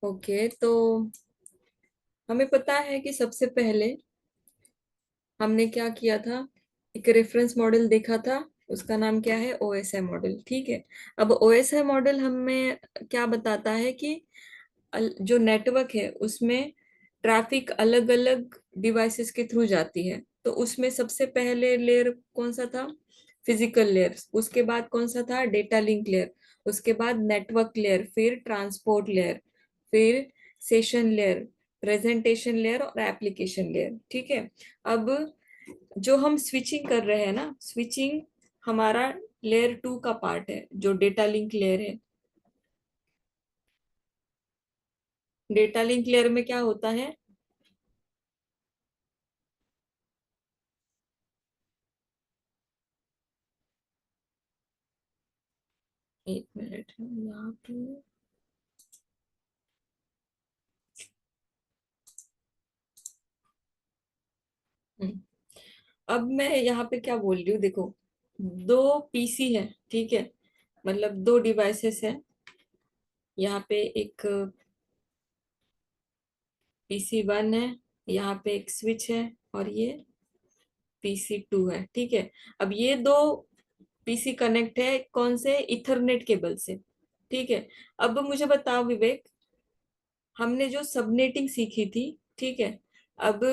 Okay, तो हमें पता है कि सबसे पहले हमने क्या किया था। एक रेफरेंस मॉडल देखा था, उसका नाम क्या है, ओएसआई मॉडल। ठीक है। अब ओएसआई मॉडल हमें क्या बताता है कि जो नेटवर्क है उसमें ट्रैफिक अलग अलग डिवाइसेस के थ्रू जाती है। तो उसमें सबसे पहले लेयर कौन सा था, फिजिकल लेयर। उसके बाद कौन सा था, डेटा लिंक लेयर। उसके बाद नेटवर्क लेयर, फिर ट्रांसपोर्ट लेयर, फिर सेशन लेयर, प्रेजेंटेशन लेयर और एप्लीकेशन लेयर। ठीक है। अब जो हम स्विचिंग कर रहे हैं ना, स्विचिंग हमारा लेयर 2 का पार्ट है, जो डेटा लिंक लेयर है। डेटा लिंक लेयर में क्या होता है, एक मिनट यहाँ पे। हम्म, अब मैं यहाँ पे क्या बोल रही हूँ, देखो। दो पीसी है, ठीक है, मतलब दो डिवाइसेस है। यहाँ पे एक PC1 है, यहाँ पे एक स्विच है, और ये PC2 है। ठीक है। अब ये दो पीसी कनेक्ट है कौन से, इथरनेट केबल से। ठीक है। अब मुझे बताओ विवेक, हमने जो सबनेटिंग सीखी थी, ठीक है। अब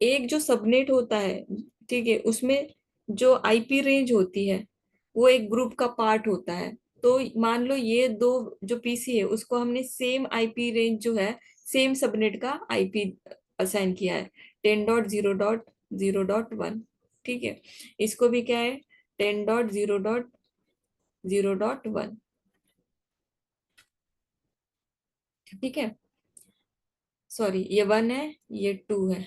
एक जो सबनेट होता है, ठीक है, उसमें जो आईपी रेंज होती है वो एक ग्रुप का पार्ट होता है। तो मान लो ये दो जो पीसी है उसको हमने सेम आईपी रेंज जो है, सेम सबनेट का आईपी असाइन किया है, 10.0.0.1। ठीक है। इसको भी क्या है, 10.0.0.1। ठीक है। सॉरी, ये 1 है, ये 2 है।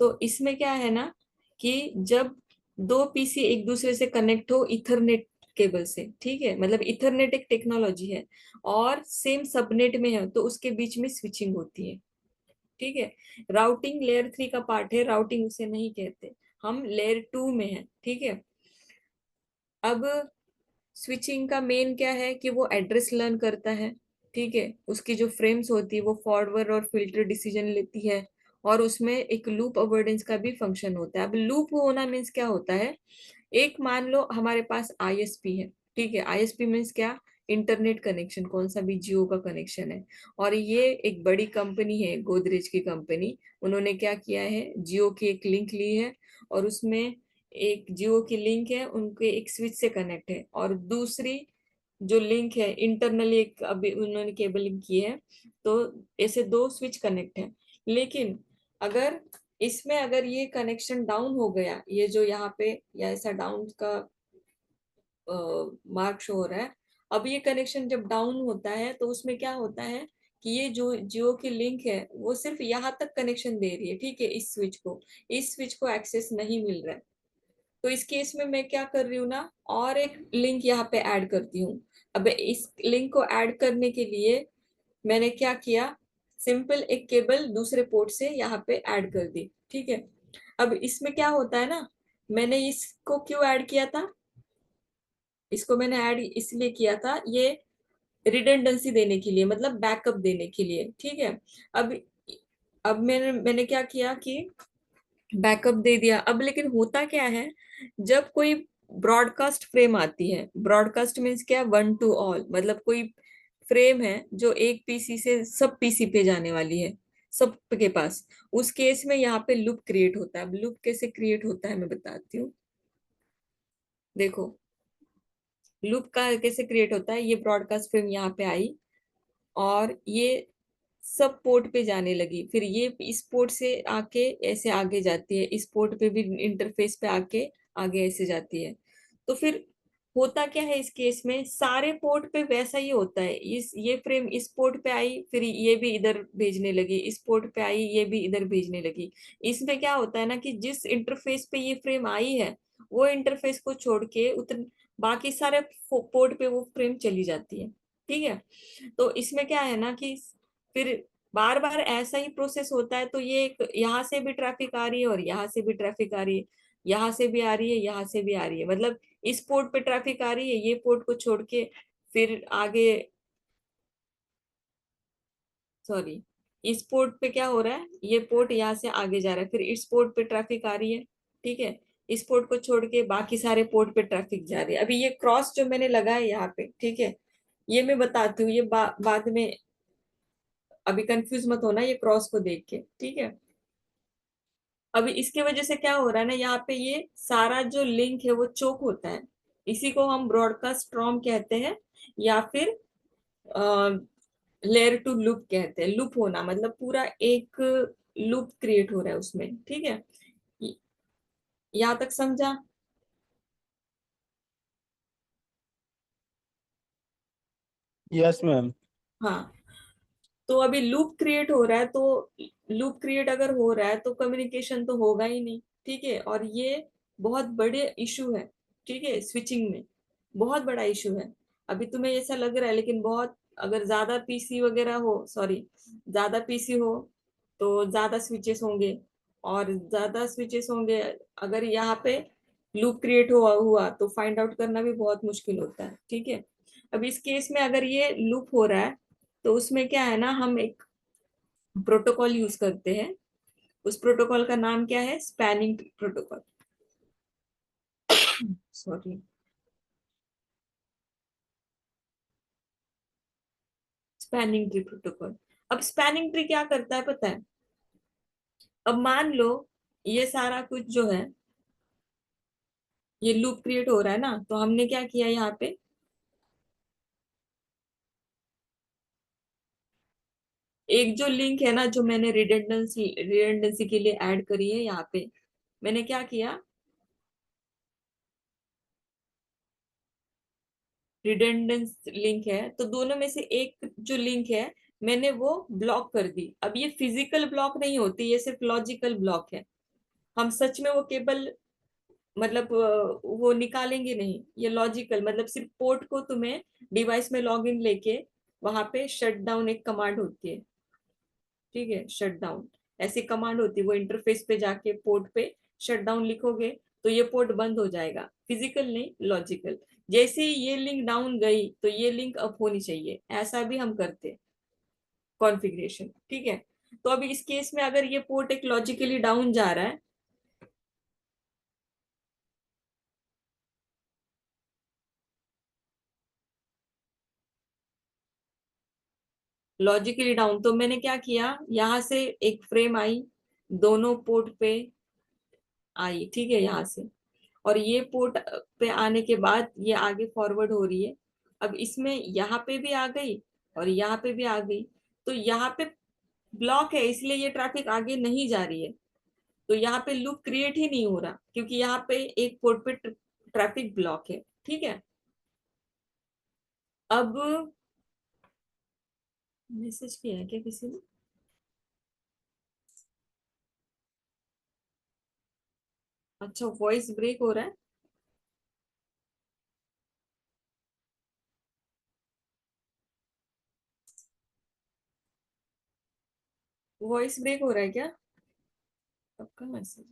तो इसमें क्या है ना कि जब दो पीसी एक दूसरे से कनेक्ट हो इथरनेट केबल से, ठीक है, मतलब इथरनेट एक टेक्नोलॉजी है, और सेम सबनेट में है, तो उसके बीच में स्विचिंग होती है। ठीक है। राउटिंग लेयर 3 का पार्ट है, राउटिंग उसे नहीं कहते, हम लेयर 2 में है। ठीक है। अब स्विचिंग का मेन क्या है कि वो एड्रेस लर्न करता है। ठीक है। उसकी जो फ्रेम्स होती है वो फॉरवर्ड और फिल्टर डिसीजन लेती है, और उसमें एक लूप अवॉइडेंस का भी फंक्शन होता है। अब लूप होना मीन्स क्या होता है, एक मान लो हमारे पास आईएसपी है। ठीक है। आईएसपी मीन्स क्या, इंटरनेट कनेक्शन, कौन सा भी जियो का कनेक्शन है। और ये एक बड़ी कंपनी है, गोदरेज की कंपनी। उन्होंने क्या किया है, जियो की एक लिंक ली है, और उसमें एक जियो की लिंक है उनके एक स्विच से कनेक्ट है, और दूसरी जो लिंक है इंटरनली एक अभी उन्होंने केबलिंग की है। तो ऐसे दो स्विच कनेक्ट है। लेकिन अगर इसमें अगर ये कनेक्शन डाउन हो गया, ये जो यहाँ पे या ऐसा डाउन का मार्क शो हो रहा है, अब ये कनेक्शन जब डाउन होता है तो उसमें क्या होता है कि ये जो जियो की लिंक है वो सिर्फ यहाँ तक कनेक्शन दे रही है। ठीक है। इस स्विच को एक्सेस नहीं मिल रहा है। तो इस केस में मैं क्या कर रही हूँ ना, और एक लिंक यहाँ पे ऐड करती हूँ। अब इस लिंक को ऐड करने के लिए मैंने क्या किया, सिंपल एक केबल दूसरे पोर्ट से यहाँ पे ऐड कर दी। ठीक है। अब इसमें क्या होता है ना, मैंने इसको क्यों ऐड किया था, इसको मैंने ऐड इसलिए किया था, ये रिडंडेंसी देने के लिए, मतलब बैकअप देने के लिए। ठीक है। अब मैंने क्या किया कि बैकअप दे दिया। अब लेकिन होता क्या है, जब कोई ब्रॉडकास्ट फ्रेम आती है, ब्रॉडकास्ट मीन्स क्या, वन टू ऑल, मतलब कोई फ्रेम है जो एक पीसी से सब पीसी पे जाने वाली है, सब के पास। उस केस में यहाँ पे लूप क्रिएट होता है। अब लूप कैसे क्रिएट होता है मैं बताती हूँ। देखो, लूप का कैसे क्रिएट होता है, ये ब्रॉडकास्ट फ्रेम यहाँ पे आई, और ये सब पोर्ट पे जाने लगी, फिर ये इस पोर्ट से आके ऐसे आगे जाती है, इस पोर्ट पे भी इंटरफेस पे आके आगे ऐसे जाती है। तो फिर होता क्या है, इस केस में सारे पोर्ट पे वैसा ही होता है। इस ये फ्रेम इस पोर्ट पे आई, फिर ये भी इधर भेजने लगी, इस पोर्ट पे आई, ये भी इधर भेजने लगी। इसमें क्या होता है ना कि जिस इंटरफेस पे ये फ्रेम आई है, वो इंटरफेस को छोड़ के उतर बाकी सारे पोर्ट पे वो फ्रेम चली जाती है। ठीक है। तो इसमें क्या है ना कि फिर बार बार ऐसा ही प्रोसेस होता है, तो ये एक यहाँ से भी ट्रैफिक आ रही है और यहाँ से भी ट्रैफिक आ रही है, यहाँ से भी आ रही है, यहाँ से भी आ रही है, मतलब इस पोर्ट पे ट्रैफिक आ रही है, ये पोर्ट को छोड़ के फिर आगे। सॉरी, इस पोर्ट पे क्या हो रहा है, ये पोर्ट यहाँ से आगे जा रहा है, फिर इस पोर्ट पे ट्रैफिक आ रही है, ठीक है। इस पोर्ट को छोड़ के बाकी सारे पोर्ट पे ट्रैफिक जा रही है। अभी ये क्रॉस जो मैंने लगाया है यहाँ पे, ठीक है, ये मैं बताती हूँ, ये बाद में, अभी कंफ्यूज मत होना ये क्रॉस को देख के, ठीक है। अभी इसके वजह से क्या हो रहा है ना, यहाँ पे ये सारा जो लिंक है वो चोक होता है। इसी को हम ब्रॉडकास्ट स्ट्रॉम कहते हैं, या फिर लेयर टू लूप कहते हैं। लूप होना मतलब पूरा एक लूप क्रिएट हो रहा है उसमें, ठीक है। यहाँ तक समझा? Yes ma'am. हाँ, तो अभी लूप क्रिएट हो रहा है, तो लूप क्रिएट अगर हो रहा है तो कम्युनिकेशन तो होगा ही नहीं, ठीक है। और ये बहुत बड़े इशू है, ठीक है, स्विचिंग में बहुत बड़ा इशू है। अभी तुम्हें ऐसा लग रहा है, लेकिन बहुत, अगर ज्यादा पीसी वगैरह हो, सॉरी, ज्यादा पीसी हो तो ज्यादा स्विचेस होंगे, और ज्यादा स्विचेस होंगे, अगर यहाँ पे लूप क्रिएट हुआ तो फाइंड आउट करना भी बहुत मुश्किल होता है, ठीक है। अब इस केस में अगर ये लूप हो रहा है, तो उसमें क्या है ना, हम एक प्रोटोकॉल यूज करते हैं। उस प्रोटोकॉल का नाम क्या है? Spanning protocol. Sorry, spanning tree protocol. अब स्पैनिंग ट्री क्या करता है पता है? अब मान लो ये सारा कुछ जो है, ये लूप क्रिएट हो रहा है ना, तो हमने क्या किया यहाँ पे, एक जो लिंक है ना जो मैंने रिडंडेंसी के लिए ऐड करी है यहाँ पे, मैंने क्या किया, रिडंडेंस लिंक है, तो दोनों में से एक जो लिंक है मैंने वो ब्लॉक कर दी। अब ये फिजिकल ब्लॉक नहीं होती, ये सिर्फ लॉजिकल ब्लॉक है। हम सच में वो केबल, मतलब वो निकालेंगे नहीं, ये लॉजिकल, मतलब सिर्फ पोर्ट को तुम्हें डिवाइस में लॉग इन लेके वहां पे शट डाउन एक कमांड होती है, ठीक है, शट डाउन ऐसी कमांड होती है। वो इंटरफेस पे जाके पोर्ट पे शट डाउन लिखोगे तो ये पोर्ट बंद हो जाएगा, फिजिकल नहीं, लॉजिकल। जैसे ही ये लिंक डाउन गई तो ये लिंक अप होनी चाहिए, ऐसा भी हम करते हैं कॉन्फ़िगरेशन, ठीक है। तो अभी इस केस में अगर ये पोर्ट एक लॉजिकली डाउन जा रहा है, लॉजिकली डाउन, तो मैंने क्या किया, यहाँ से एक फ्रेम आई, दोनों पोर्ट पे आई, ठीक है, यहाँ से, और ये पोर्ट पे आने के बाद ये आगे फॉरवर्ड हो रही है। अब इसमें यहाँ पे भी आ गई और यहाँ पे भी आ गई, तो यहाँ पे ब्लॉक है, इसलिए ये ट्रैफिक आगे नहीं जा रही है। तो यहाँ पे लूप क्रिएट ही नहीं हो रहा, क्योंकि यहाँ पे एक पोर्ट पे ट्रैफिक ब्लॉक है, ठीक है। अब मैसेज किया है क्या किसी ने? अच्छा, वॉइस ब्रेक हो रहा है। वॉइस ब्रेक हो रहा है क्या? आपका मैसेज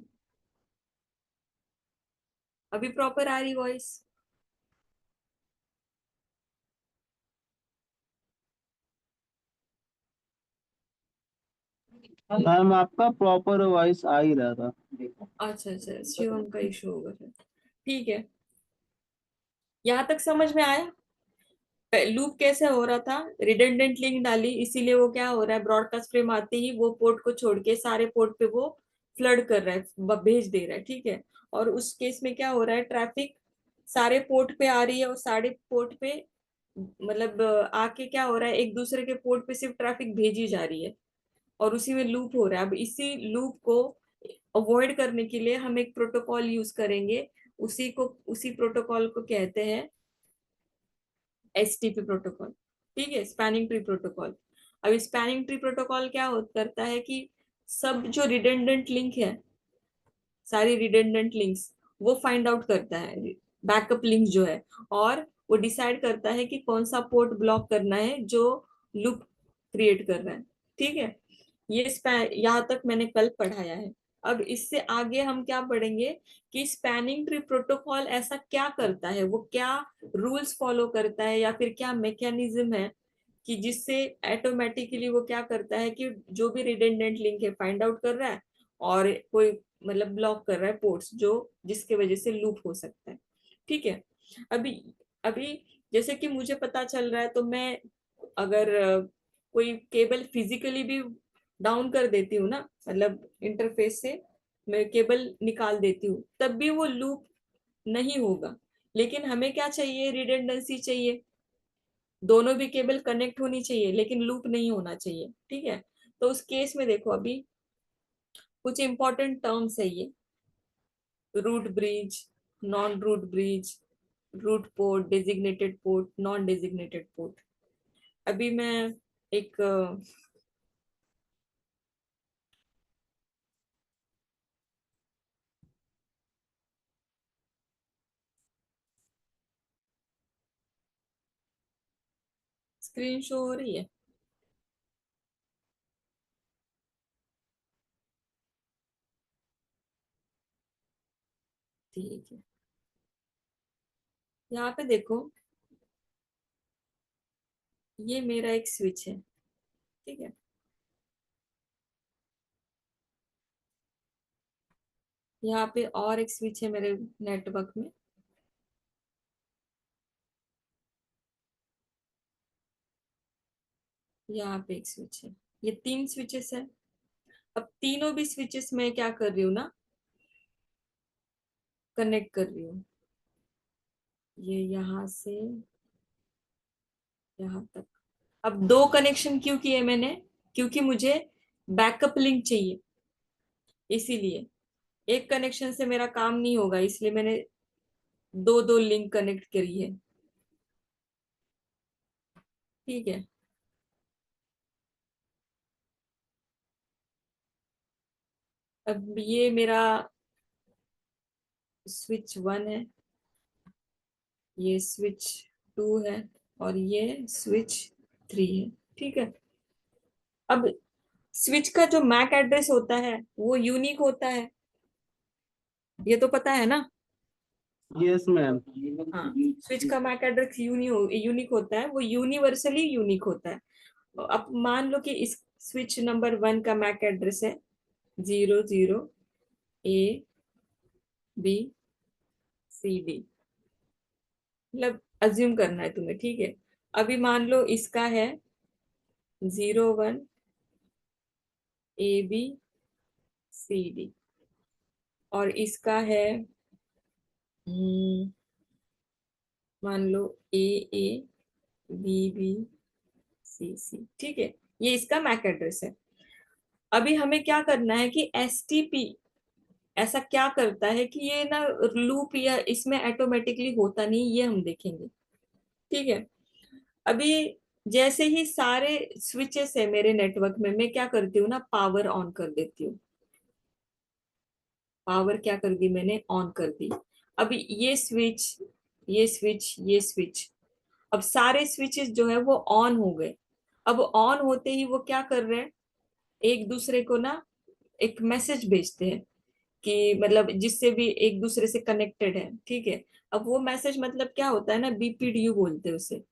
अभी प्रॉपर आ रही वॉइस? मैम आपका प्रॉपर वॉइस आ ही रहा था। अच्छा अच्छा, शिवम का इशू होगा फिर, ठीक है। यहाँ तक समझ में आया लूप कैसे हो रहा था? रिडंडेंट लिंक डाली, इसीलिए वो क्या हो रहा है, ब्रॉडकास्ट फ्रेम आते ही वो पोर्ट को छोड़ के सारे पोर्ट पे वो फ्लड कर रहा है, भेज दे रहा है, ठीक है। और उस केस में क्या हो रहा है, ट्रैफिक सारे पोर्ट पे आ रही है, और सारे पोर्ट पे, मतलब आके क्या हो रहा है, एक दूसरे के पोर्ट पे सिर्फ ट्रैफिक भेजी जा रही है, और उसी में लूप हो रहा है। अब इसी लूप को अवॉइड करने के लिए हम एक प्रोटोकॉल यूज करेंगे, उसी प्रोटोकॉल को कहते हैं एसटीपी प्रोटोकॉल, ठीक है, स्पैनिंग ट्री प्रोटोकॉल। अब स्पैनिंग ट्री प्रोटोकॉल क्या करता है कि सब जो रिडंडेंट लिंक है, सारी रिडंडेंट लिंक्स वो फाइंड आउट करता है, बैकअप लिंक जो है, और वो डिसाइड करता है कि कौन सा पोर्ट ब्लॉक करना है जो लूप क्रिएट कर रहा है, ठीक है। ये यहाँ तक मैंने कल पढ़ाया है। अब इससे आगे हम क्या पढ़ेंगे कि स्पैनिंग ट्री प्रोटोकॉल ऐसा क्या करता है, वो क्या रूल्स फॉलो करता है, या फिर क्या मैकेनिज्म है कि जिससे ऑटोमेटिकली वो क्या करता है कि जो भी रिडंडेंट लिंक है फाइंड आउट कर रहा है, और कोई मतलब ब्लॉक कर रहा है पोर्ट्स जो जिसके वजह से लूप हो सकता है। ठीक है। अभी अभी जैसे कि मुझे पता चल रहा है, तो मैं अगर कोई केबल फिजिकली भी डाउन कर देती हूँ ना, मतलब इंटरफेस से मैं केबल निकाल देती हूँ, तब भी वो लूप नहीं होगा। लेकिन हमें क्या चाहिए, रिडंडेंसी चाहिए, दोनों भी केबल कनेक्ट होनी चाहिए लेकिन लूप नहीं होना चाहिए। ठीक है। तो उस केस में देखो, अभी कुछ इंपॉर्टेंट टर्म्स है ये, root bridge, non root bridge, root port, designated port, non designated port. अभी मैं एक स्क्रीन शो हो रही है। ठीक है, यहाँ पे देखो, ये मेरा एक स्विच है। ठीक है। यहाँ पे और एक स्विच है मेरे नेटवर्क में। यहाँ पे एक स्विच है। ये तीन स्विचेस है। अब तीनों भी स्विचेस मैं क्या कर रही हूँ ना, कनेक्ट कर रही हूँ। ये यहाँ से यहाँ तक। अब दो कनेक्शन क्यों किए मैंने, क्योंकि मुझे बैकअप लिंक चाहिए, इसीलिए एक कनेक्शन से मेरा काम नहीं होगा, इसलिए मैंने दो दो लिंक कनेक्ट करी है। ठीक है। अब ये मेरा स्विच वन है, ये स्विच टू है, और ये स्विच थ्री है। ठीक है। अब स्विच का जो मैक एड्रेस होता है वो यूनिक होता है, ये तो पता है ना। Yes ma'am. हाँ, स्विच का मैक एड्रेस यूनिक होता है, वो यूनिवर्सली यूनिक होता है। अब मान लो कि इस स्विच नंबर वन का मैक एड्रेस है 00 A B C D, मतलब अज्यूम करना है तुम्हें। ठीक है। अभी मान लो इसका है 01 A B C D, और इसका है मान लो AA BB CC। ठीक है। ये इसका मैक एड्रेस है। अभी हमें क्या करना है कि STP ऐसा क्या करता है कि ये ना लूप या इसमें ऑटोमेटिकली होता नहीं, ये हम देखेंगे। ठीक है। अभी जैसे ही सारे स्विचेस है मेरे नेटवर्क में, मैं क्या करती हूँ ना, पावर ऑन कर देती हूँ। पावर क्या कर दी मैंने, ऑन कर दी। अभी ये स्विच, ये स्विच, ये स्विच, अब सारे स्विचेस जो है वो ऑन हो गए। अब ऑन होते ही वो क्या कर रहे हैं, एक दूसरे को ना एक मैसेज भेजते हैं, कि मतलब जिससे भी एक दूसरे से कनेक्टेड है। ठीक है। अब वो मैसेज मतलब क्या होता है ना, BPDU बोलते हैं उसे,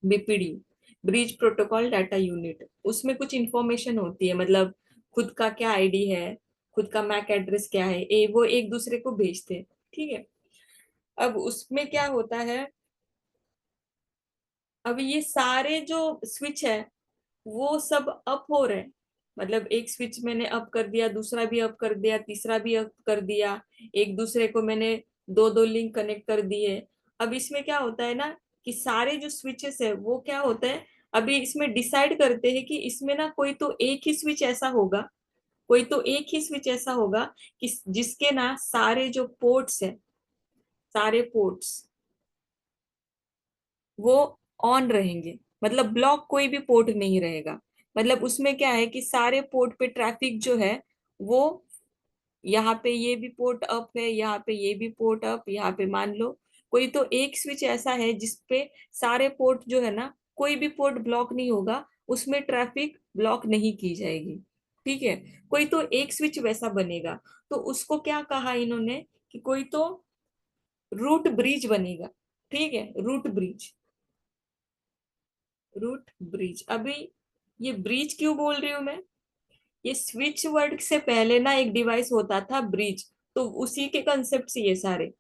BPDU, bridge protocol data unit. उसमें कुछ इंफॉर्मेशन होती है, मतलब खुद का क्या आईडी है, खुद का मैक एड्रेस क्या है, वो एक दूसरे को भेजते हैं। ठीक है। अब उसमें क्या होता है, अब ये सारे जो स्विच है वो सब अप हो रहे हैं, मतलब एक स्विच मैंने अप कर दिया, दूसरा भी अप कर दिया, तीसरा भी अप कर दिया, एक दूसरे को मैंने दो दो लिंक कनेक्ट कर दिए। अब इसमें क्या होता है ना, कि सारे जो स्विचेस है वो क्या होता है, अभी इसमें डिसाइड करते हैं कि इसमें ना कोई तो एक ही स्विच ऐसा होगा, कोई तो एक ही स्विच ऐसा होगा कि जिसके ना सारे जो पोर्ट्स है, सारे पोर्ट्स वो ऑन रहेंगे, मतलब ब्लॉक कोई भी पोर्ट नहीं रहेगा। मतलब उसमें क्या है कि सारे पोर्ट पे ट्रैफिक जो है वो, यहाँ पे ये भी पोर्ट अप है, यहाँ पे ये भी पोर्ट अप, यहाँ पे मान लो कोई तो एक स्विच ऐसा है जिसपे सारे पोर्ट जो है ना, कोई भी पोर्ट ब्लॉक नहीं होगा, उसमें ट्रैफिक ब्लॉक नहीं की जाएगी। ठीक है। कोई तो एक स्विच वैसा बनेगा, तो उसको क्या कहा इन्होंने, कि कोई तो रूट ब्रिज बनेगा। ठीक है, रूट ब्रिज। Root bridge. अभी ये ब्रिज क्यों बोल रही हूँ मैं, ये स्विच वर्ड से पहले ना एक डिवाइस होता था ब्रिज, तो उसी के कंसेप्ट से ये सारे,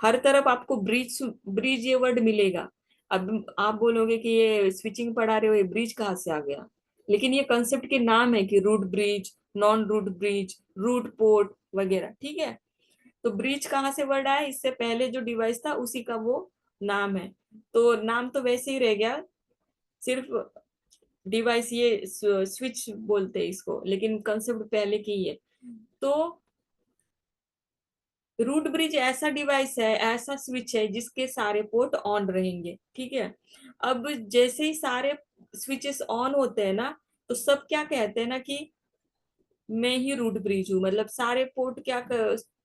हर तरफ आपको ब्रिज ब्रिज ये वर्ड मिलेगा। अब आप बोलोगे कि ये स्विचिंग पढ़ा रहे हो, ये ब्रिज कहाँ से आ गया, लेकिन ये कंसेप्ट के नाम है कि root bridge, non root bridge, root port वगैरह, ठीक है। तो ब्रिज कहाँ से वर्ड आया, इससे पहले जो डिवाइस था उसी का वो नाम है। तो नाम तो वैसे ही रह गया, सिर्फ डिवाइस ये स्विच बोलते हैं इसको, लेकिन कंसेप्ट पहले की ही है। तो रूट ब्रिज ऐसा डिवाइस है, ऐसा स्विच है जिसके सारे पोर्ट ऑन रहेंगे, ठीक है। अब जैसे ही सारे स्विचेस ऑन होते हैं ना, तो सब क्या कहते हैं ना कि मैं ही रूट ब्रिज हूँ, मतलब सारे पोर्ट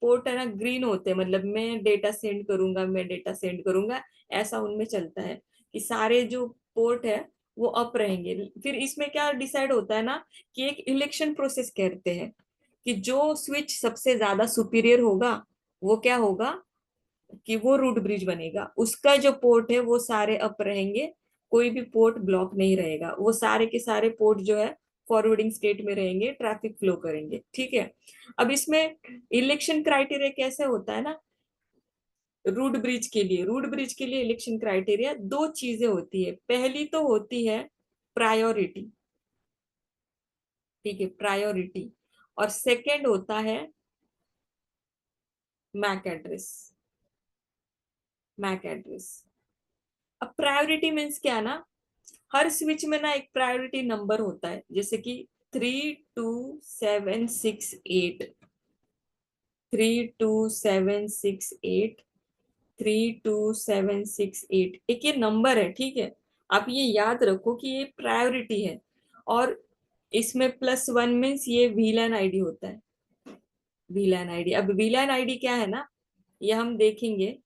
पोर्ट है ना ग्रीन होते हैं, मतलब मैं डेटा सेंड करूंगा, मैं डेटा सेंड करूंगा, ऐसा उनमें चलता है कि सारे जो पोर्ट है वो अप रहेंगे। फिर इसमें क्या डिसाइड होता है ना कि एक इलेक्शन प्रोसेस कहते हैं कि जो स्विच सबसे ज्यादा सुपीरियर होगा वो क्या होगा कि वो रूट ब्रिज बनेगा, उसका जो पोर्ट है वो सारे अप रहेंगे, कोई भी पोर्ट ब्लॉक नहीं रहेगा, वो सारे के सारे पोर्ट जो है फॉरवर्डिंग स्टेट में रहेंगे, ट्रैफिक फ्लो करेंगे, ठीक है। अब इसमें इलेक्शन क्राइटेरिया कैसे होता है ना, रूट ब्रिज के लिए इलेक्शन क्राइटेरिया दो चीजें होती है। पहली तो होती है प्रायोरिटी, ठीक है, प्रायोरिटी। और सेकंड होता है मैक एड्रेस, मैक एड्रेस। अब प्रायोरिटी मीन्स क्या ना, हर स्विच में ना एक प्रायोरिटी नंबर होता है, जैसे कि 32768, 32768, 32768, एक ये नंबर है, ठीक है। आप ये याद रखो कि ये प्रायोरिटी है। और इसमें +1 मीन्स ये वीलैन आईडी होता है, वीलैन आईडी। अब वीलैन आईडी क्या है ना, ये हम देखेंगे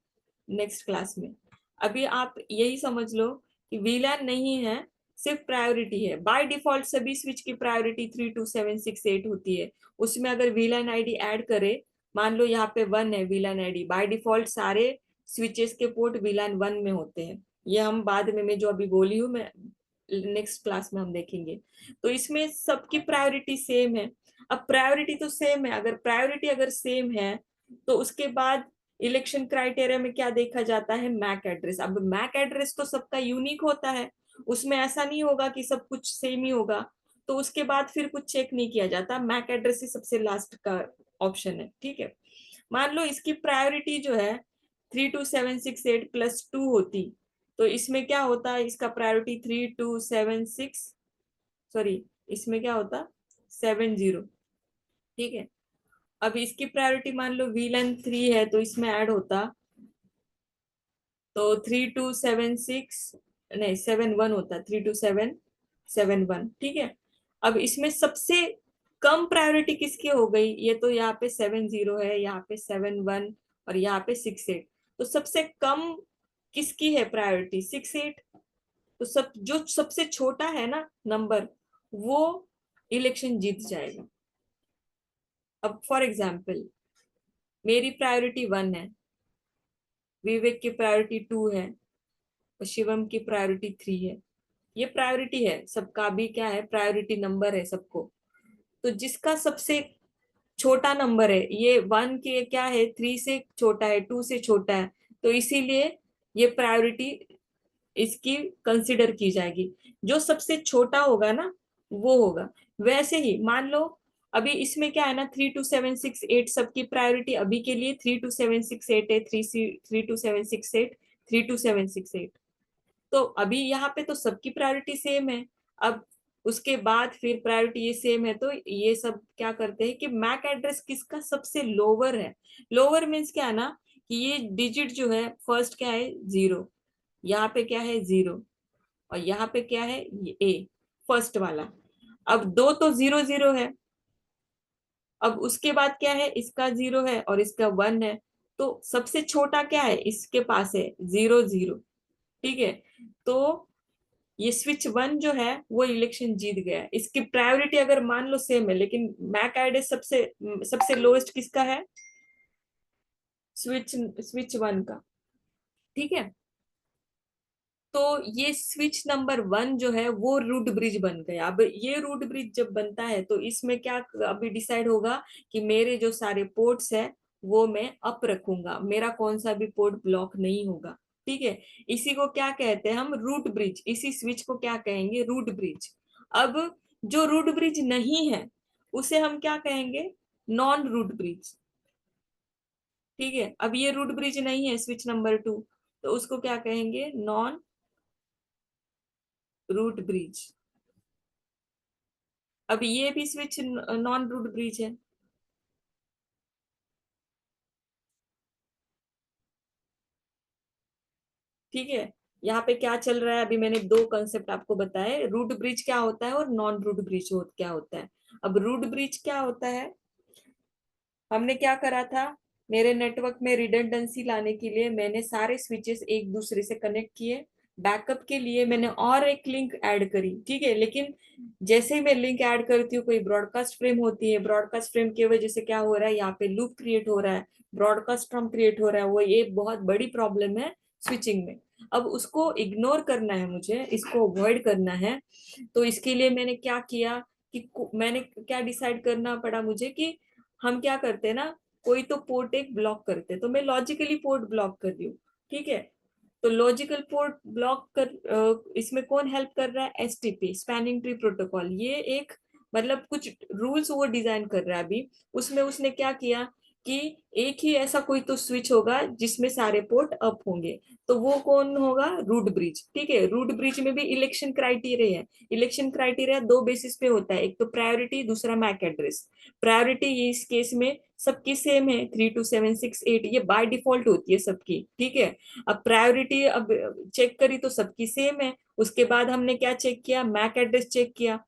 नेक्स्ट क्लास में। अभी आप यही समझ लो कि वीलैन नहीं है, सिर्फ प्रायोरिटी है। बाय डिफॉल्ट सभी स्विच की प्रायोरिटी 32768 होती है। उसमें अगर वीलैन आईडी ऐड करे, मान लो यहाँ पे 1 है वीलैन आईडी, बाय डिफॉल्ट सारे स्विचेस के पोर्ट वीलैन 1 में होते हैं। ये हम बाद में, मैं जो अभी बोली हूँ, मैं नेक्स्ट क्लास में हम देखेंगे। तो इसमें सबकी प्रायोरिटी सेम है। अब प्रायोरिटी तो सेम है, अगर प्रायोरिटी अगर सेम है तो उसके बाद इलेक्शन क्राइटेरिया में क्या देखा जाता है, मैक एड्रेस। अब मैक एड्रेस तो सबका यूनिक होता है, उसमें ऐसा नहीं होगा कि सब कुछ सेम ही होगा, तो उसके बाद फिर कुछ चेक नहीं किया जाता, मैक एड्रेस ही सबसे लास्ट का ऑप्शन है, ठीक है। मान लो इसकी प्रायोरिटी जो है 32768 +2 होती, तो इसमें क्या होता है, इसका प्रायोरिटी 3276, सॉरी, इसमें क्या होता 70, ठीक है। अब इसकी प्रायोरिटी मान लो वीलन 3 है, तो इसमें ऐड होता, तो 3276, नहीं 71 होता, 32771, ठीक है। अब इसमें सबसे कम प्रायोरिटी किसकी हो गई, ये तो यहाँ पे 70 है, यहाँ पे 71 और यहाँ पे 68, तो सबसे कम किसकी है प्रायोरिटी, 68। तो सब जो सबसे छोटा है ना नंबर, वो इलेक्शन जीत जाएगा। अब फॉर एग्जाम्पल मेरी प्रायोरिटी 1 है, विवेक की प्रायोरिटी 2 है और शिवम की प्रायोरिटी 3 है। ये प्रायोरिटी है सबका, भी क्या है, प्रायोरिटी नंबर है सबको। तो जिसका सबसे छोटा नंबर है, ये 1 के क्या है, 3 से छोटा है, 2 से छोटा है, तो इसीलिए ये प्रायोरिटी इसकी कंसिडर की जाएगी। जो सबसे छोटा होगा ना वो होगा। वैसे ही मान लो अभी इसमें क्या है ना, 32768 सबकी प्रायोरिटी अभी के लिए 32768 है, 32768, 32768। तो अभी यहाँ पे तो सबकी प्रायोरिटी सेम है। अब उसके बाद फिर प्रायोरिटी ये सेम है, तो ये सब क्या करते हैं कि मैक एड्रेस किसका सबसे लोअर है। लोअर मीन्स क्या है ना कि ये डिजिट जो है, फर्स्ट क्या है 0, यहाँ पे क्या है 0, और यहाँ पे क्या है ये ए, फर्स्ट वाला। अब दो तो 0 0 है, अब उसके बाद क्या है, इसका 0 है और इसका 1 है, तो सबसे छोटा क्या है, इसके पास है 0 0, ठीक है। तो ये स्विच 1 जो है वो इलेक्शन जीत गया है। इसकी प्रायोरिटी अगर मान लो सेम है, लेकिन मैक आईडी सबसे सबसे लोएस्ट किसका है, स्विच स्विच 1 का, ठीक है। तो ये स्विच नंबर 1 जो है वो रूट ब्रिज बन गया। अब ये रूट ब्रिज जब बनता है तो इसमें क्या अभी डिसाइड होगा कि मेरे जो सारे पोर्ट्स है वो मैं अप रखूंगा, मेरा कौन सा भी पोर्ट ब्लॉक नहीं होगा। ठीक है, इसी को क्या कहते हैं हम, रूट ब्रिज। इसी स्विच को क्या कहेंगे, रूट ब्रिज। अब जो रूट ब्रिज नहीं है उसे हम क्या कहेंगे, नॉन रूट ब्रिज। ठीक है, अब ये रूट ब्रिज नहीं है स्विच नंबर 2, तो उसको क्या कहेंगे, नॉन रूट ब्रिज। अब ये भी स्विच नॉन रूट ब्रिज है। ठीक है, यहाँ पे क्या चल रहा है, अभी मैंने दो कंसेप्ट आपको बताए, रूट ब्रिज क्या होता है और नॉन रूट ब्रिज क्या होता है। अब रूट ब्रिज क्या होता है, हमने क्या करा था, मेरे नेटवर्क में रिडंडेंसी लाने के लिए मैंने सारे स्विचेस एक दूसरे से कनेक्ट किए। बैकअप के लिए मैंने और एक लिंक ऐड करी। ठीक है, लेकिन जैसे ही मैं लिंक ऐड करती हूँ कोई ब्रॉडकास्ट फ्रेम होती है, ब्रॉडकास्ट फ्रेम की वजह से क्या हो रहा है, यहाँ पे लूप क्रिएट हो रहा है, ब्रॉडकास्ट फ्रॉम क्रिएट हो रहा है, वो ये बहुत बड़ी प्रॉब्लम है स्विचिंग में। अब उसको इग्नोर करना है मुझे, इसको अवॉइड करना है। तो इसके लिए मैंने क्या किया कि मैंने क्या डिसाइड करना पड़ा मुझे कि हम क्या करते हैं ना, कोई तो पोर्ट एक ब्लॉक करते हैं, तो मैं लॉजिकली पोर्ट ब्लॉक कर रही हूँ। ठीक है, तो लॉजिकल पोर्ट ब्लॉक कर इसमें कौन हेल्प कर रहा है, एसटीपी, स्पैनिंग ट्री प्रोटोकॉल। ये एक मतलब कुछ रूल्स वो डिजाइन कर रहा है अभी। उसमें उसने क्या किया कि एक ही ऐसा कोई तो स्विच होगा जिसमें सारे पोर्ट अप होंगे, तो वो कौन होगा, रूट ब्रिज। ठीक है, रूट ब्रिज में भी इलेक्शन क्राइटेरिया है। इलेक्शन क्राइटेरिया दो बेसिस पे होता है, एक तो प्रायोरिटी, दूसरा मैक एड्रेस। प्रायोरिटी ये इस केस में सबकी सेम है, 32768, ये बाय डिफॉल्ट होती है सबकी। ठीक है, अब प्रायोरिटी अब चेक करी तो सबकी सेम है। उसके बाद हमने क्या चेक किया, मैक एड्रेस चेक किया।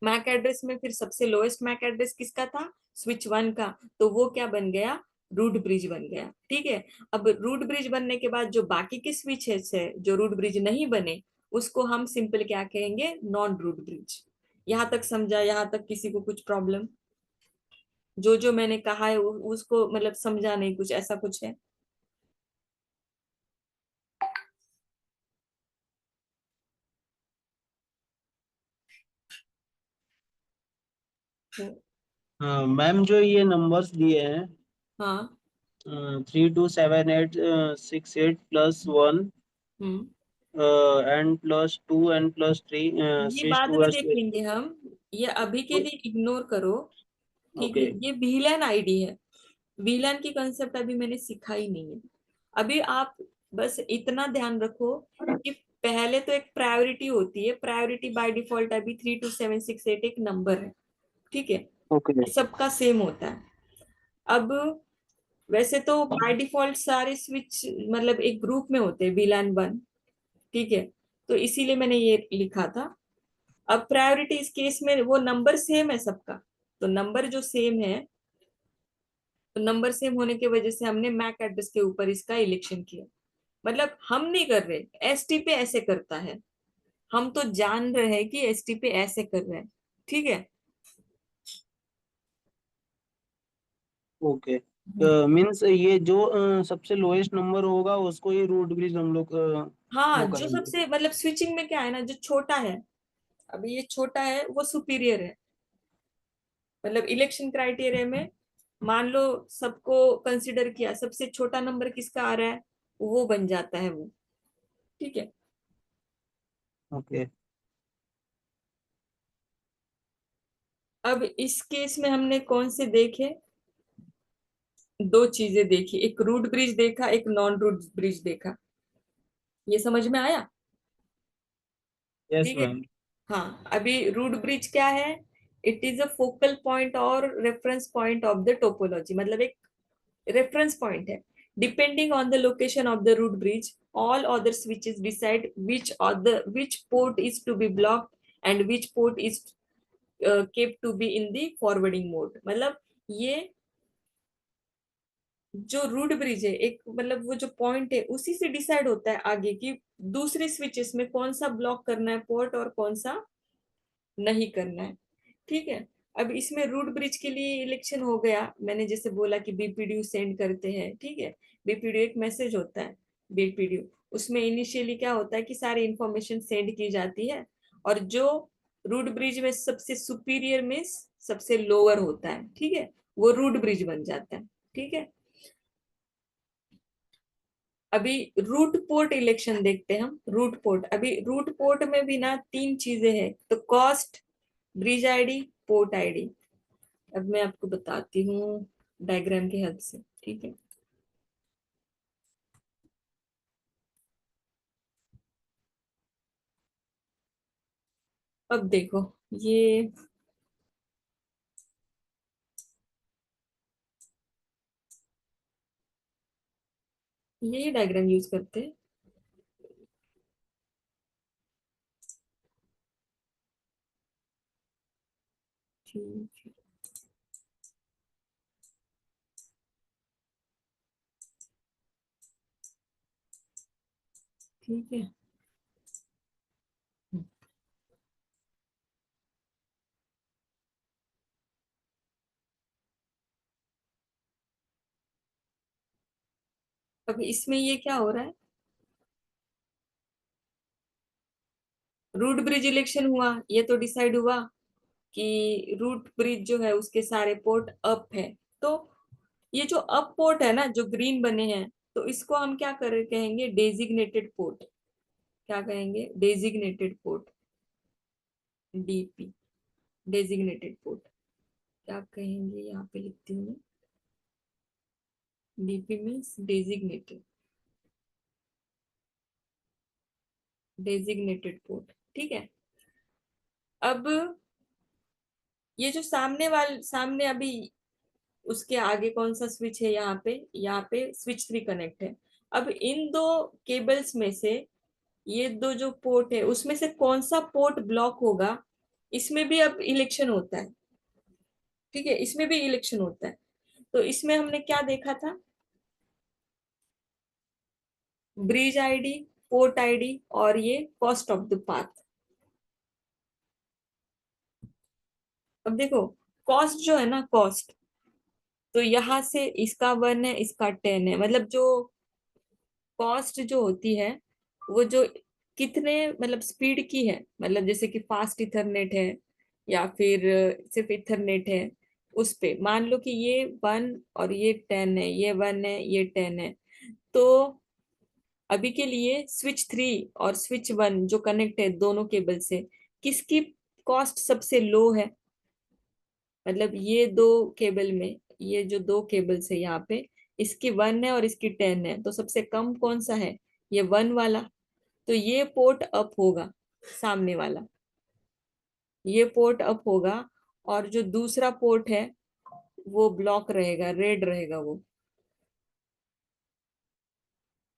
मैक एड्रेस में फिर सबसे लोएस्ट मैक एड्रेस किसका था, स्विच 1 का, तो वो क्या बन गया, रूट ब्रिज बन गया। ठीक है, अब रूट ब्रिज बनने के बाद जो बाकी के स्विचेस है जो रूट ब्रिज नहीं बने, उसको हम सिंपल क्या कहेंगे, नॉन रूट ब्रिज। यहाँ तक समझा, यहाँ तक किसी को कुछ प्रॉब्लम, जो मैंने कहा है उसको मतलब समझा नहीं, कुछ ऐसा कुछ है। हाँ मैम, जो ये नंबर्स दिए हैं, हाँ। 3278 6 8 + 1 हम्म। n+2 n+3 ये शीश बाद टू में एस। देखेंगे हम, ये अभी के लिए इग्नोर करो। ठीक ओके। है, ये वीलन आईडी है। वीलन की कंसेप्ट अभी मैंने सिखाई नहीं है। अभी आप बस इतना ध्यान रखो कि पहले तो एक प्रायोरिटी होती है, प्रायोरिटी बाय डिफॉल्ट अभी 32768 एक नंबर है। ठीक है, ओके। सबका सेम होता है। अब वैसे तो बाय डिफॉल्ट सारे स्विच मतलब एक ग्रुप में होते हैं, वीलन 1। ठीक है, तो इसीलिए मैंने ये लिखा था। अब प्रायोरिटी इस केस में वो नंबर सेम है सबका, तो नंबर जो सेम है, तो नंबर सेम होने की वजह से हमने मैक एड्रेस के ऊपर इसका इलेक्शन किया। मतलब हम नहीं कर रहे, एसटी पे ऐसे करता है, हम तो जान रहे हैं कि एसटी पे ऐसे कर रहे हैं। ठीक है। ओके, मीन्स ये जो सबसे लोएस्ट नंबर होगा उसको ये रूट ब्रिज हम लोग हाँ, वो जो करेंगे। सबसे मतलब स्विचिंग में क्या है ना, जो छोटा है, अभी ये छोटा है वो सुपीरियर है। मतलब इलेक्शन क्राइटेरिया में मान लो सबको कंसिडर किया, सबसे छोटा नंबर किसका आ रहा है, वो बन जाता है वो। ठीक है। ओके। अब इस केस में हमने कौन से देखे, दो चीजें देखी, एक रूट ब्रिज देखा, एक नॉन रूट ब्रिज देखा। ये समझ में आया। यस ठीक है। मैम। हाँ, अभी रूट ब्रिज क्या है, it is a focal point और reference point of the topology, मतलब एक रेफरेंस पॉइंट है। Depending on the location of the root bridge, all other switches decide which port is to be blocked and which port is kept to be in the forwarding mode। मतलब ये जो root bridge है एक मतलब वो जो point है उसी से डिसाइड होता है आगे की दूसरे स्विचेस में कौन सा ब्लॉक करना है पोर्ट और कौन सा नहीं करना है। ठीक है, अब इसमें रूट ब्रिज के लिए इलेक्शन हो गया, मैंने जैसे बोला कि बीपीडीयू सेंड करते हैं। ठीक है, बीपीडीयू एक मैसेज होता है, बीपीडीयू उसमें इनिशियली क्या होता है कि सारी इंफॉर्मेशन सेंड की जाती है, और जो रूट ब्रिज में सबसे सुपीरियर में सबसे लोअर होता है, ठीक है, वो रूट ब्रिज बन जाता है। ठीक है, अभी रूट पोर्ट इलेक्शन देखते हैं हम। रूट पोर्ट, अभी रूट पोर्ट में भी ना तीन चीजें हैं, तो cost, bridge ID, port ID. अब मैं आपको बताती हूँ डायग्राम की हेल्प से, ठीक है। अब देखो, ये ये डायग्राम यूज करते हैं। ठीक है, ठीक है। अब इसमें ये क्या हो रहा है, रूट ब्रिज इलेक्शन हुआ, ये तो डिसाइड हुआ कि रूट ब्रिज जो है उसके सारे पोर्ट अप है। तो ये जो अप पोर्ट है ना, जो ग्रीन बने हैं, तो इसको हम क्या कर कहेंगे, डेजिग्नेटेड पोर्ट। क्या कहेंगे, designated port, DP, designated port. क्या कहेंगे, यहाँ पे लिखती हूँ मैं, DP means designated, designated port. ठीक है, अब ये जो सामने अभी उसके आगे कौन सा स्विच है, यहाँ पे स्विच 3 कनेक्ट है। अब इन दो केबल्स में से ये दो जो पोर्ट है उसमें से कौन सा पोर्ट ब्लॉक होगा, इसमें भी अब इलेक्शन होता है। ठीक है, इसमें भी इलेक्शन होता है। तो इसमें हमने क्या देखा था, ब्रिज आईडी, पोर्ट आईडी, और ये कॉस्ट ऑफ द पाथ। अब देखो, कॉस्ट जो है ना, कॉस्ट, तो यहाँ से इसका 1 है, इसका 10 है, मतलब जो कॉस्ट जो होती है वो जो कितने मतलब स्पीड की है, मतलब जैसे कि फास्ट इथरनेट है या फिर सिर्फ इथरनेट है, उस पे मान लो कि ये 1 और ये 10 है, ये 1 है, ये 10 है। तो अभी के लिए स्विच 3 और स्विच 1 जो कनेक्ट है दोनों केबल से, किसकी कॉस्ट सबसे लो है, मतलब ये दो केबल में, ये जो दो केबल्स है यहाँ पे, इसकी 1 है और इसकी 10 है, तो सबसे कम कौन सा है, ये 1 वाला। तो ये पोर्ट अप होगा, सामने वाला, ये पोर्ट अप होगा, और जो दूसरा पोर्ट है वो ब्लॉक रहेगा, रेड रहेगा वो।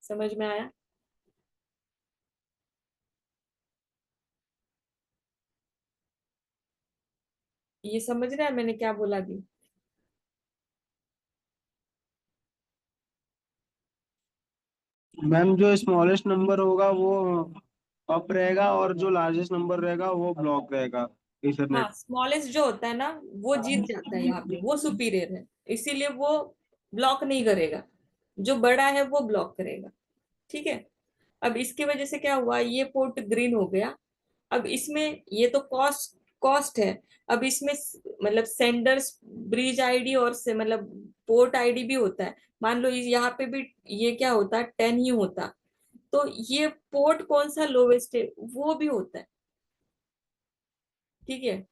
समझ में आया? ये समझ रहा है मैंने क्या बोला अभी? मैम जो स्मॉलेस्ट नंबर होगा वो अप रहेगा और जो लार्जेस्ट नंबर रहेगा वो ब्लॉक रहेगा हाँ, इथरनेट। स्मॉलेस्ट जो होता है ना, वो जीत जाता है, यहाँ पे वो सुपीरियर है, इसीलिए वो ब्लॉक नहीं करेगा, जो बड़ा है वो ब्लॉक करेगा। ठीक है, अब इसकी वजह से क्या हुआ, ये पोर्ट ग्रीन हो गया। अब इसमें ये तो कॉस्ट कॉस्ट है, अब इसमें मतलब सेंडर्स ब्रिज आईडी और से मतलब पोर्ट आईडी भी होता है। मान लो यहाँ पे भी ये क्या होता, 10 ही होता, तो ये पोर्ट कौन सा लोवेस्ट है वो भी होता है। ठीक है,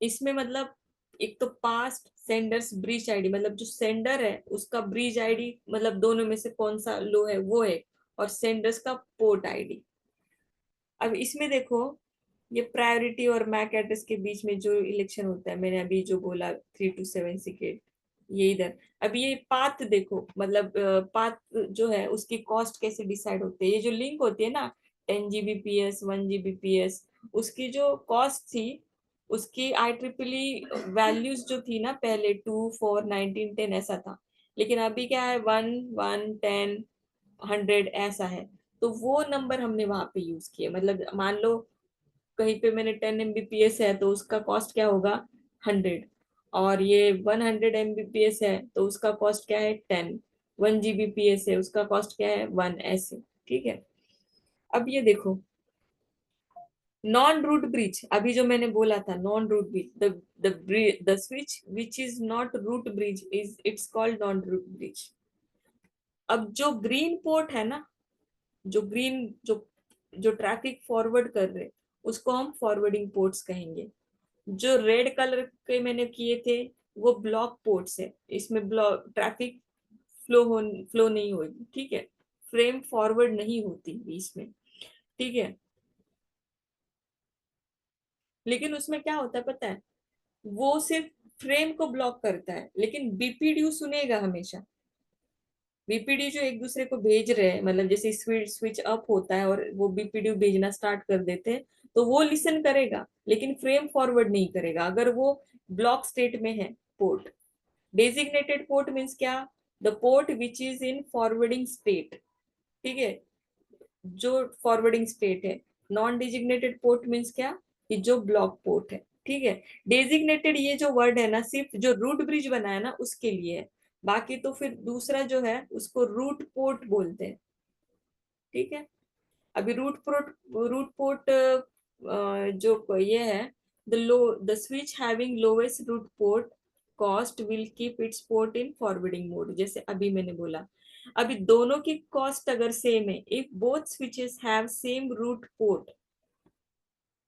इसमें मतलब एक तो पास्ट सेंडर्स ब्रिज आईडी, मतलब जो सेंडर है उसका ब्रिज आईडी, मतलब दोनों में से कौन सा लो है वो है, और सेंडर्स का पोर्ट आईडी। अब इसमें देखो, ये प्रायोरिटी और मैक एड्रेस के बीच में जो इलेक्शन होता है, मैंने अभी जो बोला 3 to 7 सेकेंड, ये इधर। अब ये पाथ देखो, मतलब पाथ जो है उसकी कॉस्ट कैसे डिसाइड होती है, ये जो लिंक होती है ना, 10 Gbps 1 Gbps, उसकी जो कॉस्ट थी, उसकी IEEE वैल्यूज जो थी ना पहले, 2 4 19 10 ऐसा था, लेकिन अभी क्या है, 1 1 10 100 ऐसा है। तो वो नंबर हमने वहां पे यूज किए, मतलब मान लो कहीं पे मैंने 10 Mbps है तो उसका कॉस्ट क्या होगा, 100, और ये 100 Mbps है तो उसका कॉस्ट क्या है, 10। 1 Gbps है, उसका कॉस्ट क्या है 1 ऐसे। ठीक है, अब ये देखो नॉन रूट ब्रिज, अभी जो मैंने बोला था non root bridge, the switch which is not root bridge is its called non root bridge. अब जो ग्रीन पोर्ट है ना, जो ग्रीन जो जो ट्रैफिक फॉरवर्ड कर रहे, उसको हम फॉरवर्डिंग पोर्ट्स कहेंगे। जो रेड कलर के मैंने किए थे वो ब्लॉक पोर्ट्स है, इसमें ब्लॉक ट्रैफिक फ्लो नहीं होगी। ठीक है, फ्रेम फॉरवर्ड नहीं होती बीच में। ठीक है, लेकिन उसमें क्या होता है पता है, वो सिर्फ फ्रेम को ब्लॉक करता है, लेकिन बीपीडीयू सुनेगा हमेशा। बीपीडी जो एक दूसरे को भेज रहे हैं, मतलब जैसे स्विच स्विच अप होता है और वो बीपीडी भेजना स्टार्ट कर देते हैं, तो वो लिसन करेगा लेकिन फ्रेम फॉरवर्ड नहीं करेगा अगर वो ब्लॉक स्टेट में है पोर्ट। डेजिग्नेटेड पोर्ट मीन्स क्या, the port which is in forwarding state. ठीक है, जो फॉरवर्डिंग स्टेट है। नॉन डेजिग्नेटेड पोर्ट मीन्स क्या, कि जो ब्लॉक पोर्ट है। ठीक है, डेजिग्नेटेड ये जो वर्ड है ना सिर्फ जो रूट ब्रिज बना है ना उसके लिए है, बाकी तो फिर दूसरा जो है उसको रूट पोर्ट बोलते हैं। ठीक है, अभी रूट पोर्ट जो ये है, the switch having lowest root port cost will keep its port in forwarding mode, जैसे अभी मैंने बोला। अभी दोनों की कॉस्ट अगर सेम है, if both switches have same root port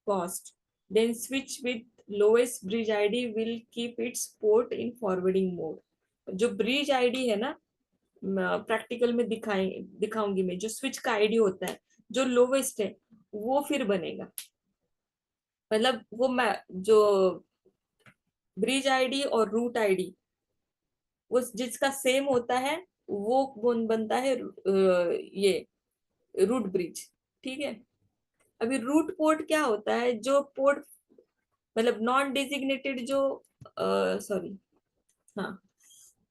cost, then switch with lowest bridge ID will keep its port in forwarding mode. जो ब्रिज आईडी है ना, प्रैक्टिकल में दिखाऊंगी मैं, जो स्विच का आईडी होता है जो लोवेस्ट है वो फिर बनेगा। मतलब वो मैं जो ब्रिज आईडी और रूट आईडी वो जिसका सेम होता है वो कौन बनता है, ये रूट ब्रिज। ठीक है, अभी रूट पोर्ट क्या होता है, जो पोर्ट मतलब नॉन डेजिग्नेटेड जो सॉरी, हाँ,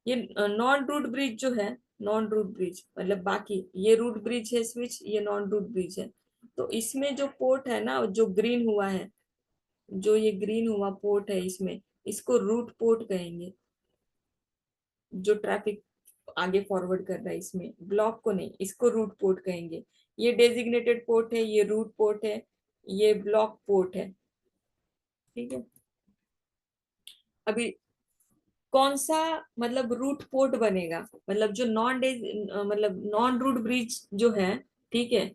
ये नॉन रूट ब्रिज जो है, नॉन रूट ब्रिज मतलब बाकी ये रूट ब्रिज है स्विच, ये नॉन रूट ब्रिज है। तो इसमें जो पोर्ट है ना जो ग्रीन हुआ है, जो ये ग्रीन हुआ पोर्ट है इसमें, इसको रूट पोर्ट कहेंगे। जो ट्रैफिक आगे फॉरवर्ड कर रहा है इसमें, ब्लॉक को नहीं, इसको रूट पोर्ट कहेंगे। ये डेजिग्नेटेड पोर्ट है, ये रूट पोर्ट है, ये ब्लॉक पोर्ट है। ठीक है, अभी कौन सा मतलब रूट पोर्ट बनेगा, मतलब जो मतलब नॉन रूट ब्रिज जो है, ठीक है,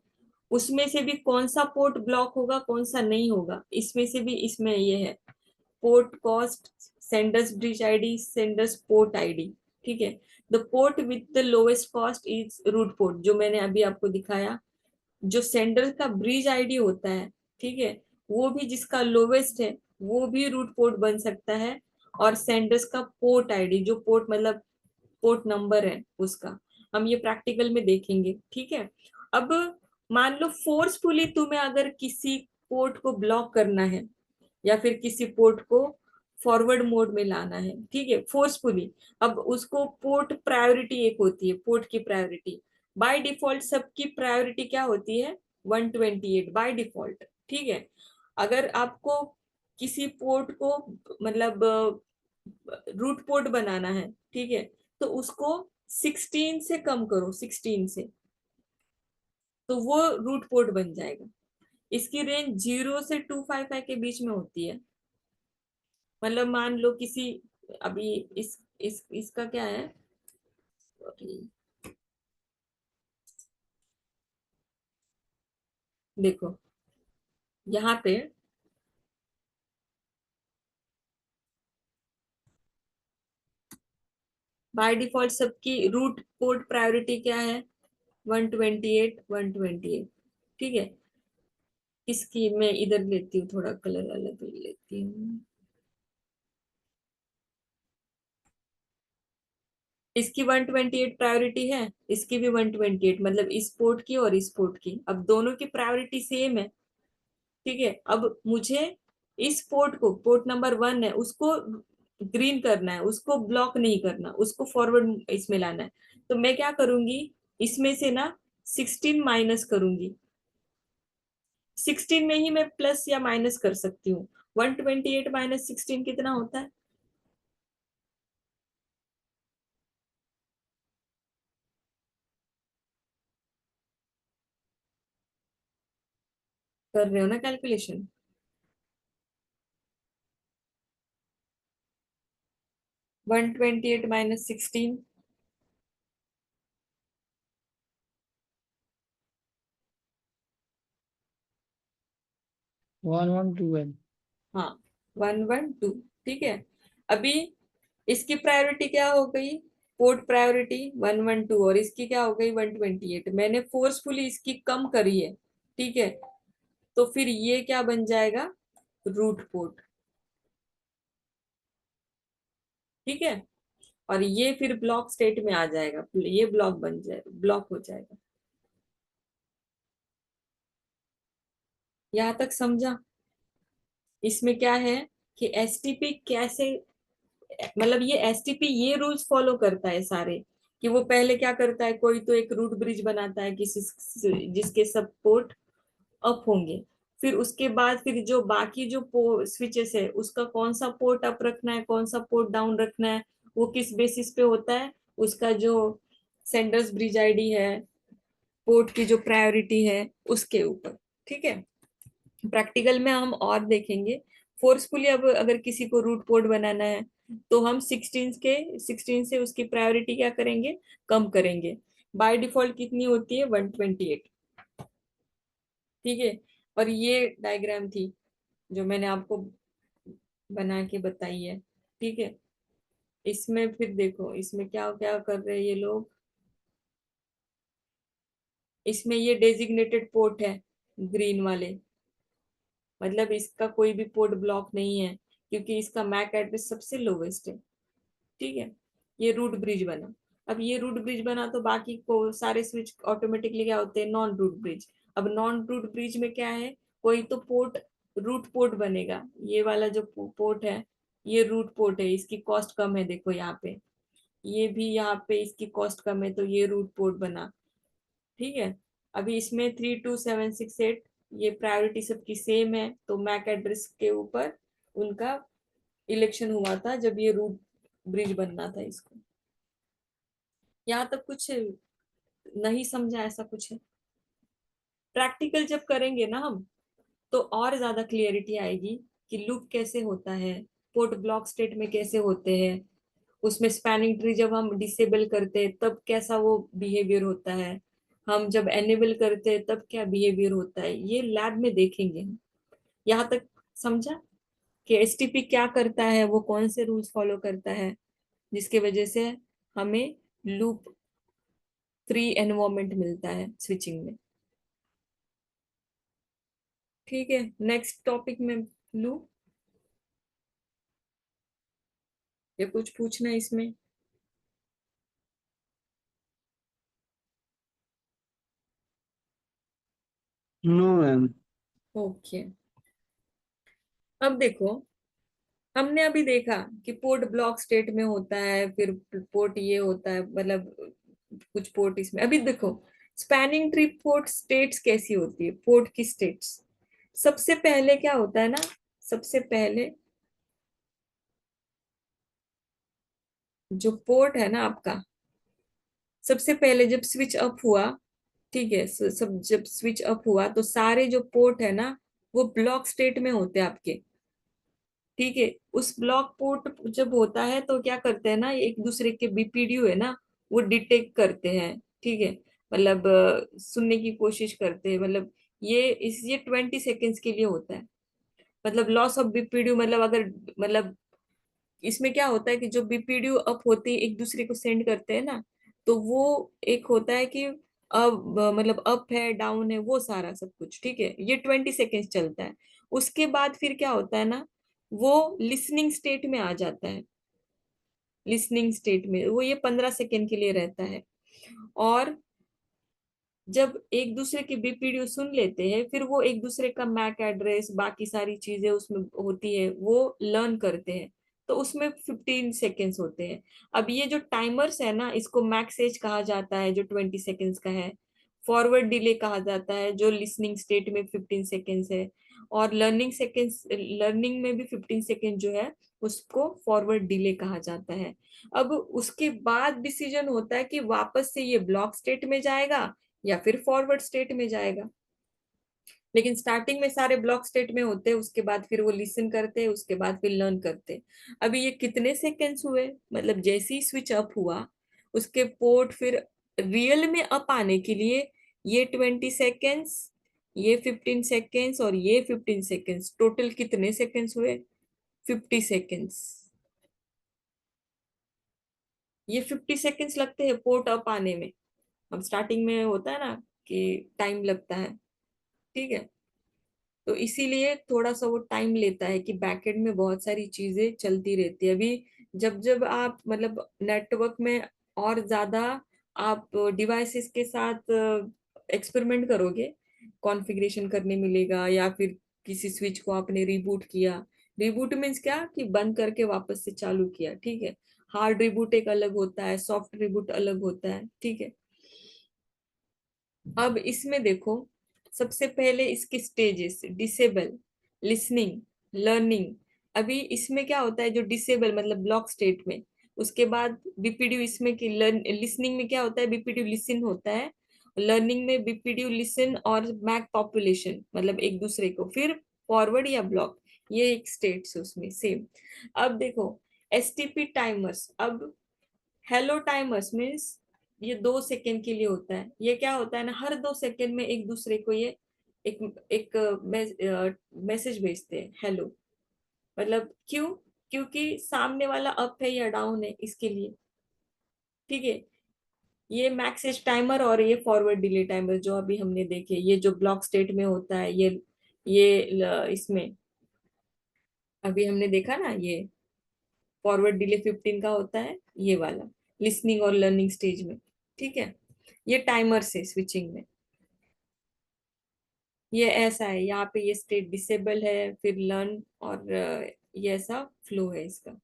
उसमें से भी कौन सा पोर्ट ब्लॉक होगा कौन सा नहीं होगा, इसमें से भी इसमें ये है port cost, sender's bridge ID, sender's port ID. ठीक है, the port with the lowest cost is root port, जो मैंने अभी आपको दिखाया। जो सेंडर का ब्रिज आईडी होता है, ठीक है, वो भी जिसका लोवेस्ट है वो भी रूट पोर्ट बन सकता है। और सेंडर्स का पोर्ट आईडी, जो पोर्ट मतलब पोर्ट नंबर है उसका, हम ये प्रैक्टिकल में देखेंगे। ठीक है, अब मान लो फोर्सफुली तुम्हें अगर किसी पोर्ट को ब्लॉक करना है या फिर किसी पोर्ट को फॉरवर्ड मोड में लाना है, ठीक है, फोर्सफुली। अब उसको पोर्ट प्रायोरिटी एक होती है, पोर्ट की प्रायोरिटी बाय डिफॉल्ट, सबकी प्रायोरिटी क्या होती है 128 बाय डिफॉल्ट। ठीक है, अगर आपको किसी पोर्ट को मतलब रूट पोर्ट बनाना है, ठीक है, तो उसको 16 से कम करो, 16 से, तो वो रूट पोर्ट बन जाएगा। इसकी रेंज 0 से 255 के बीच में होती है। मतलब मान लो किसी, अभी इस इसका क्या है, देखो यहाँ पे बाय डिफॉल्ट सबकी रूट पोर्ट प्रायोरिटी क्या है 128 128। ठीक है, इसकी मैं इधर लेती हूँ, थोड़ा कलर अलग लेती हूँ। इसकी 128 प्रायोरिटी है, इसकी भी 128, मतलब इस पोर्ट की और इस पोर्ट की, अब दोनों की प्रायोरिटी सेम है। ठीक है, अब मुझे इस पोर्ट को, पोर्ट नंबर 1 है उसको ग्रीन करना है, उसको ब्लॉक नहीं करना, उसको फॉरवर्ड इसमें लाना है। तो मैं क्या करूंगी, इसमें से ना 16 माइनस करूंगी। 16 में ही मैं प्लस या माइनस कर सकती हूँ। 128 माइनस 16 कितना होता है, कर रहे हो ना कैलकुलेशन? 128 माइनस 16। 112 है। हाँ, 112। ठीक है। अभी इसकी प्रायोरिटी क्या हो गई? पोर्ट प्रायोरिटी 112, और इसकी क्या हो गई? 128। मैंने फोर्सफुली इसकी कम करी है। ठीक है। तो फिर ये क्या बन जाएगा? Root port. ठीक है। और ये फिर ब्लॉक स्टेट में आ जाएगा, ये ब्लॉक बन जाए, ब्लॉक हो जाएगा। यहां तक समझा? इसमें क्या है कि एसटीपी कैसे, मतलब ये एसटीपी ये रूल्स फॉलो करता है सारे, कि वो पहले क्या करता है, कोई तो एक रूट ब्रिज बनाता है किसी जिसके सब पोर्ट अप होंगे। फिर उसके बाद फिर जो बाकी जो स्विचेस है उसका कौन सा पोर्ट अप रखना है, कौन सा पोर्ट डाउन रखना है, वो किस बेसिस पे होता है? उसका जो सेंडर्स ब्रिज आईडी है, पोर्ट की जो प्रायोरिटी है, उसके ऊपर। ठीक है। प्रैक्टिकल में हम और देखेंगे फोर्सफुली। अब अगर किसी को रूट पोर्ट बनाना है तो हम 16 से उसकी प्रायोरिटी क्या करेंगे? कम करेंगे। बाय डिफॉल्ट कितनी होती है? 128। ठीक है। और ये डायग्राम थी जो मैंने आपको बना के बताई है। ठीक है। इसमें फिर देखो, इसमें क्या क्या कर रहे हैं ये लोग। इसमें ये डेजिग्नेटेड पोर्ट है, ग्रीन वाले, मतलब इसका कोई भी पोर्ट ब्लॉक नहीं है, क्योंकि इसका मैक एड्रेस सबसे लोवेस्ट है। ठीक है। ये रूट ब्रिज बना। अब ये रूट ब्रिज बना तो बाकी को सारे स्विच ऑटोमेटिकली क्या होते हैं? Non root bridge. अब नॉन रूट ब्रिज में क्या है? कोई तो पोर्ट रूट पोर्ट बनेगा। ये वाला जो पोर्ट है, ये रूट पोर्ट है, इसकी कॉस्ट कम है, देखो यहाँ पे। ये भी यहाँ पे इसकी कॉस्ट कम है, तो ये रूट पोर्ट बना। ठीक है। अभी इसमें 32768, ये प्रायोरिटी सबकी सेम है, तो मैक एड्रेस के ऊपर उनका इलेक्शन हुआ था जब ये रूट ब्रिज बनना था इसको। यहाँ तक कुछ नहीं समझा? ऐसा कुछ है? प्रैक्टिकल जब करेंगे ना हम, तो और ज्यादा क्लियरिटी आएगी कि लूप कैसे होता है, पोर्ट ब्लॉक स्टेट में कैसे होते हैं, उसमें स्पैनिंग ट्री जब हम डिसेबल करते हैं तब कैसा वो बिहेवियर होता है, हम जब एनेबल करते हैं तब क्या बिहेवियर होता है, ये लैब में देखेंगे हम। यहाँ तक समझा कि एसटीपी क्या करता है, वो कौन से रूल्स फॉलो करता है, जिसके वजह से हमें लूप फ्री एनवायरनमेंट मिलता है स्विचिंग में। ठीक है। नेक्स्ट टॉपिक में लू, या कुछ पूछना है इसमें? No ma'am. ओके। अब देखो, हमने अभी देखा कि पोर्ट ब्लॉक स्टेट में होता है, फिर पोर्ट ये होता है, मतलब कुछ पोर्ट इसमें। अभी देखो, स्पैनिंग ट्री पोर्ट स्टेट्स कैसी होती है, पोर्ट की स्टेट्स। सबसे पहले क्या होता है ना, सबसे पहले जो पोर्ट है ना आपका, सबसे पहले जब स्विच अप हुआ, ठीक है, सब जब स्विच अप हुआ तो सारे जो पोर्ट है ना, वो ब्लॉक स्टेट में होते हैं आपके। ठीक है। उस ब्लॉक पोर्ट जब होता है तो क्या करते हैं ना, एक दूसरे के बीपीडीयू है ना, वो डिटेक्ट करते हैं। ठीक है। मतलब सुनने की कोशिश करते हैं, मतलब ये 20 सेकेंड्स के लिए होता है। मतलब लॉस ऑफ बीपीडीयू, मतलब अगर, मतलब इसमें क्या होता है कि जो बीपीडीयू अप होते एक दूसरे को सेंड करते हैं ना, तो वो एक होता है कि अब मतलब अप है डाउन है वो सारा सब कुछ। ठीक है। ये 20 सेकेंड चलता है। उसके बाद फिर क्या होता है ना, वो लिसनिंग स्टेट में आ जाता है। लिसनिंग स्टेट में वो ये 15 सेकेंड के लिए रहता है। और जब एक दूसरे के बीपीडीओ सुन लेते हैं, फिर वो एक दूसरे का मैक एड्रेस बाकी सारी चीजें उसमें होती है वो लर्न करते हैं, तो उसमें 15 सेकेंड्स होते हैं। अब ये जो टाइमर्स है ना, इसको मैक्स एज कहा जाता है जो 20 सेकेंड्स का है। फॉरवर्ड डिले कहा जाता है जो लिसनिंग स्टेट में 15 सेकेंड्स है। और लर्निंग सेकेंड्स, लर्निंग में भी 15 सेकेंड जो है उसको फॉरवर्ड डिले कहा जाता है। अब उसके बाद डिसीजन होता है कि वापस से ये ब्लॉक स्टेट में जाएगा या फिर फॉरवर्ड स्टेट में जाएगा। लेकिन स्टार्टिंग में सारे ब्लॉक स्टेट में होते हैं, उसके बाद फिर वो लिसन करते हैं, उसके बाद फिर लर्न करते हैं। अभी ये कितने सेकेंड्स हुए, मतलब जैसे ही स्विच अप हुआ उसके पोर्ट फिर रियल में अप आने के लिए ये 20 सेकेंड्स, ये 15 सेकेंड्स और ये 15 सेकेंड्स, टोटल कितने सेकेंड्स हुए? 50 सेकेंड्स। ये 50 सेकेंड्स लगते हैं पोर्ट अप आने में। अब स्टार्टिंग में होता है ना कि टाइम लगता है, ठीक है। तो इसीलिए थोड़ा सा वो टाइम लेता है कि बैकएंड में बहुत सारी चीजें चलती रहती है। अभी जब जब आप मतलब नेटवर्क में और ज्यादा आप डिवाइसेस के साथ एक्सपेरिमेंट करोगे, कॉन्फ़िगरेशन करने मिलेगा, या फिर किसी स्विच को आपने रिबूट किया। रिबूट मीन्स क्या कि बंद करके वापस से चालू किया, ठीक है। हार्ड रिबूट एक अलग होता है, सॉफ्ट रिबूट अलग होता है, ठीक है। अब इसमें देखो, सबसे पहले इसके स्टेजेस, डिसेबल, लिसनिंग, लर्निंग। अभी इसमें क्या होता है, जो डिसेबल मतलब ब्लॉक स्टेट में, उसके बाद बीपीडीयू इसमें की लिसनिंग में क्या होता है, बीपीडीयू लिसन होता है। लर्निंग में बीपीडीयू लिसन और मैक पॉपुलेशन मतलब एक दूसरे को, फिर फॉरवर्ड या ब्लॉक, ये एक स्टेट्स उसमें सेम। अब देखो एसटीपी टाइमर्स। अब हेलो टाइमर्स मीन्स ये 2 सेकेंड के लिए होता है। ये क्या होता है ना, हर 2 सेकेंड में एक दूसरे को ये एक एक मैसेज भेजते हैं, हेलो। मतलब क्यों? क्योंकि सामने वाला अप है या डाउन है इसके लिए, ठीक है। ये मैक्सेज टाइमर और ये फॉरवर्ड डिले टाइमर जो अभी हमने देखे, ये जो ब्लॉक स्टेट में होता है, इसमें अभी हमने देखा ना, ये फॉरवर्ड डिले 15 का होता है, ये वाला लिसनिंग और लर्निंग स्टेज में, ठीक है। ये टाइमर से स्विचिंग में ये ऐसा है, यहाँ पे ये स्टेट डिसेबल है, फिर लर्न, और ये ऐसा फ्लो है इसका।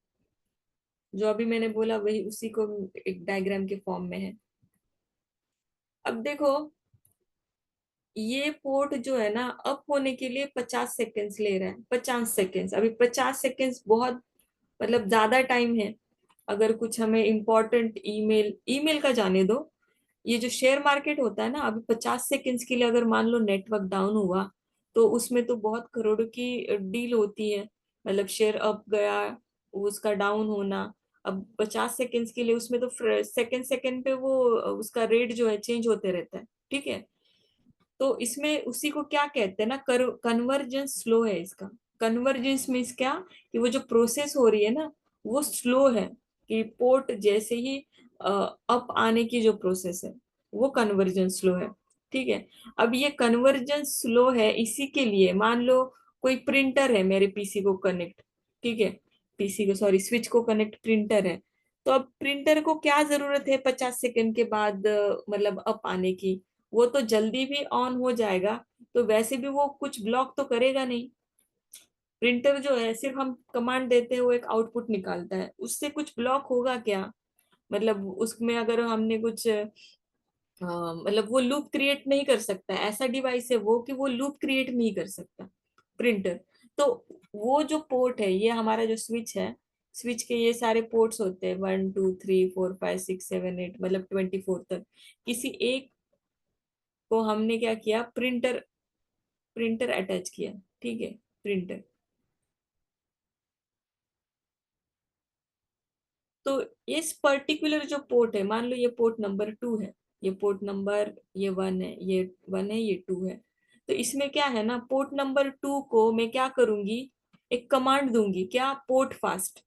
जो अभी मैंने बोला वही उसी को एक डायग्राम के फॉर्म में है। अब देखो ये पोर्ट जो है ना अप होने के लिए 50 सेकेंड्स ले रहा है, 50 सेकेंड्स। अभी 50 सेकेंड्स बहुत मतलब ज्यादा टाइम है। अगर कुछ हमें इम्पोर्टेंट ईमेल, ईमेल का जाने दो, ये जो शेयर मार्केट होता है ना, अभी 50 सेकेंड्स के लिए अगर मान लो नेटवर्क डाउन हुआ, तो उसमें तो बहुत करोड़ों की डील होती है। मतलब शेयर अप गया, उसका डाउन होना। अब 50 सेकेंड्स के लिए उसमें तो सेकंड सेकंड पे वो उसका रेट जो है चेंज होते रहता है, ठीक है। तो इसमें उसी को क्या कहते हैं ना, कन्वर्जेंस स्लो है इसका। कन्वर्जेंस मीन्स क्या, कि वो जो प्रोसेस हो रही है ना वो स्लो है, कि पोर्ट जैसे ही अप आने की जो प्रोसेस है वो कन्वर्जेंस स्लो है, ठीक है। अब ये कन्वर्जेंस स्लो है इसी के लिए, मान लो कोई प्रिंटर है मेरे पीसी को कनेक्ट, ठीक है। पीसी को, सॉरी, स्विच को कनेक्ट प्रिंटर है। तो अब प्रिंटर को क्या जरूरत है 50 सेकंड के बाद मतलब अप आने की? वो तो जल्दी भी ऑन हो जाएगा, तो वैसे भी वो कुछ ब्लॉक तो करेगा नहीं। प्रिंटर जो है सिर्फ हम कमांड देते हैं वो एक आउटपुट निकालता है, उससे कुछ ब्लॉक होगा क्या? मतलब उसमें अगर हमने कुछ मतलब वो लूप क्रिएट नहीं कर सकता, ऐसा डिवाइस है वो कि वो लूप क्रिएट नहीं कर सकता प्रिंटर। तो वो जो पोर्ट है, ये हमारा जो स्विच है, स्विच के ये सारे पोर्ट्स होते हैं 1 2 3 4 5 6 7 8 मतलब 24 तक। किसी एक को हमने क्या किया, प्रिंटर, प्रिंटर अटैच किया, ठीक है। प्रिंटर, तो इस पर्टिकुलर जो पोर्ट है, मान लो ये पोर्ट नंबर 2 है, ये पोर्ट नंबर ये 1 है, ये 1 है, ये 2 है। तो इसमें क्या है ना, पोर्ट नंबर 2 को मैं क्या करूंगी, एक कमांड दूंगी, क्या, पोर्ट फास्ट।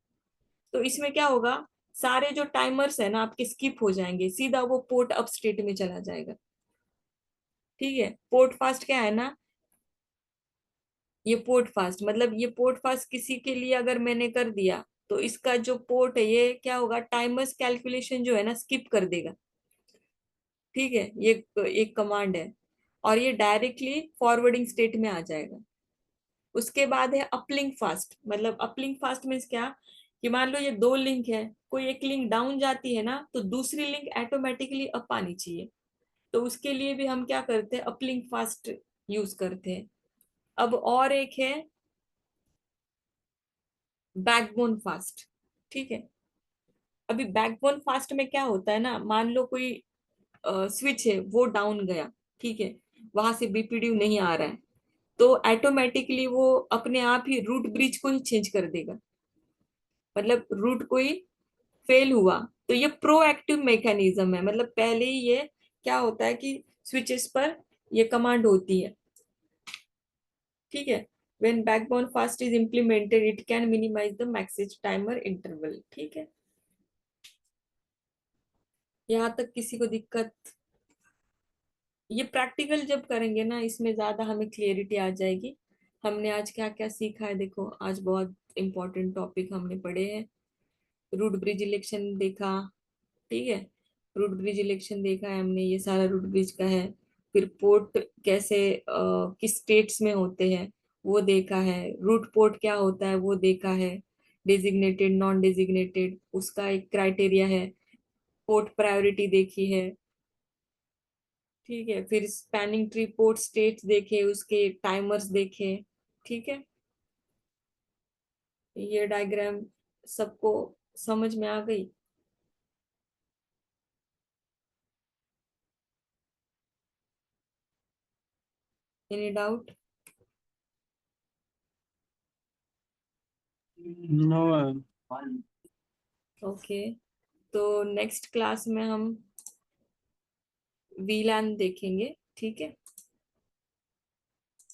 तो इसमें क्या होगा, सारे जो टाइमर्स है ना आपके स्किप हो जाएंगे, सीधा वो पोर्ट अप स्टेट में चला जाएगा, ठीक है। पोर्ट फास्ट क्या है ना, ये पोर्ट फास्ट मतलब ये पोर्ट फास्ट किसी के लिए अगर मैंने कर दिया, तो इसका जो पोर्ट है ये क्या होगा, टाइमर्स कैलकुलेशन जो है ना स्किप कर देगा, ठीक है। ये एक कमांड है, और ये डायरेक्टली फॉरवर्डिंग स्टेट में आ जाएगा। उसके बाद है अपलिंक फास्ट। मतलब अपलिंक फास्ट मीन्स क्या, कि मान लो ये दो लिंक है, कोई एक लिंक डाउन जाती है ना, तो दूसरी लिंक ऑटोमेटिकली अप आनी चाहिए। तो उसके लिए भी हम क्या करते हैं, अपलिंक फास्ट यूज करते हैं। अब और एक है बैकबोन फास्ट, ठीक है। अभी बैकबोन फास्ट में क्या होता है ना, मान लो कोई स्विच है वो डाउन गया, ठीक है, वहां से बीपीडीयू नहीं आ रहा है, तो ऑटोमेटिकली वो अपने आप ही रूट ब्रिज को ही चेंज कर देगा। मतलब रूट कोई फेल हुआ तो ये प्रोएक्टिव मैकेनिज्म है, मतलब पहले ही ये क्या होता है कि स्विचेस पर ये कमांड होती है, ठीक है। When backbone fast is implemented it can minimise the message timer interval, ठीक है। यहाँ तक किसी को दिक्कत? ये प्रैक्टिकल जब करेंगे ना इसमें ज्यादा हमें क्लियरिटी आ जाएगी। हमने आज क्या क्या सीखा है, देखो आज बहुत इंपॉर्टेंट टॉपिक हमने पढ़े हैं। रूट ब्रिज इलेक्शन देखा, ठीक है। रूट ब्रिज इलेक्शन देखा है हमने, ये सारा रूट ब्रिज का है। फिर पोर्ट कैसे किस स्टेट्स में होते हैं वो देखा है। रूट पोर्ट क्या होता है वो देखा है। डेजिग्नेटेड नॉन डेजिग्नेटेड उसका एक क्राइटेरिया है। पोर्ट प्रायोरिटी देखी है, ठीक है। फिर स्पैनिंग ट्री पोर्ट स्टेट्स देखे, उसके टाइमर्स देखे, ठीक है। ये डायग्राम सबको समझ में आ गई? Any doubt? नो। ओके, तो नेक्स्ट क्लास में हम वीलैन देखेंगे, ठीक है।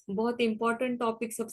बहुत इंपॉर्टेंट टॉपिक सब